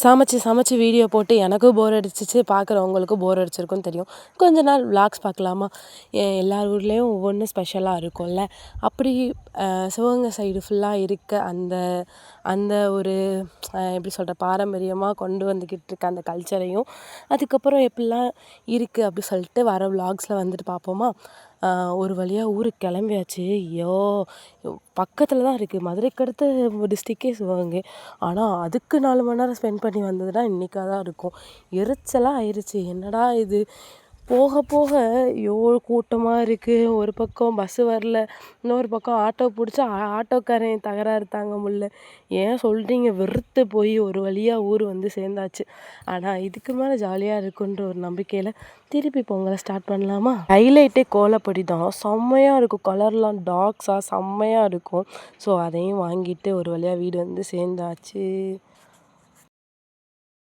சமைச்சு வீடியோ போட்டு எனக்கும் போர் அடிச்சிச்சு, பார்க்குறவங்களுக்கும் போர் அடிச்சிருக்கும்னு தெரியும். கொஞ்ச நாள் விலாக்ஸ் பார்க்கலாமா, எல்லார் ஊர்லேயும் ஒவ்வொன்று ஸ்பெஷலாக இருக்கும்ல. அப்படி சிவகங்கை சைடு ஃபுல்லாக இருக்க அந்த அந்த ஒரு எப்படி சொல்கிற பாரம்பரியமாக கொண்டு வந்துக்கிட்டு இருக்க அந்த கல்ச்சரையும், அதுக்கப்புறம் எப்படிலாம் இருக்குது அப்படி சொல்லிட்டு வர விலாக்ஸில் வந்துட்டு பார்ப்போமா. ஒரு வழியாக ஊருக்கு கிளம்பியாச்சு. ஐயோ, பக்கத்தில் தான் இருக்குது, மதுரைக்கு அடுத்த டிஸ்ட்ரிக்டே சிவகங்கை. ஆனால் அதுக்கு 4 மணி நேரம் ஸ்பெண்ட் பண்ணி வந்ததுன்னா இன்றைக்கா தான் இருக்கும். எரிச்சலாக ஆயிடுச்சு. என்னடா இது, போக போக கூட்டமாக இருக்குது. ஒரு பக்கம் பஸ்ஸு வரல, இன்னொரு பக்கம் ஆட்டோ பிடிச்சா ஆட்டோக்காரன் தகராறு தாங்க முடியல. ஏன் சொல்கிறீங்க, வெறுத்து போய் ஒரு வழியாக ஊர் வந்து சேர்ந்தாச்சு. ஆனால் இதுக்கு மேலே ஜாலியாக இருக்குன்ற ஒரு நம்பிக்கையில் திருப்பி பொங்கலை ஸ்டார்ட் பண்ணலாமா. ஹைலைட்டே கோலப்பொடி தான், செம்மையாக இருக்கும். கலர்லாம் டார்க்ஸாக செம்மையாக இருக்கும். ஸோ அதையும் வாங்கிட்டு ஒரு வழியாக வீடு வந்து சேர்ந்தாச்சு.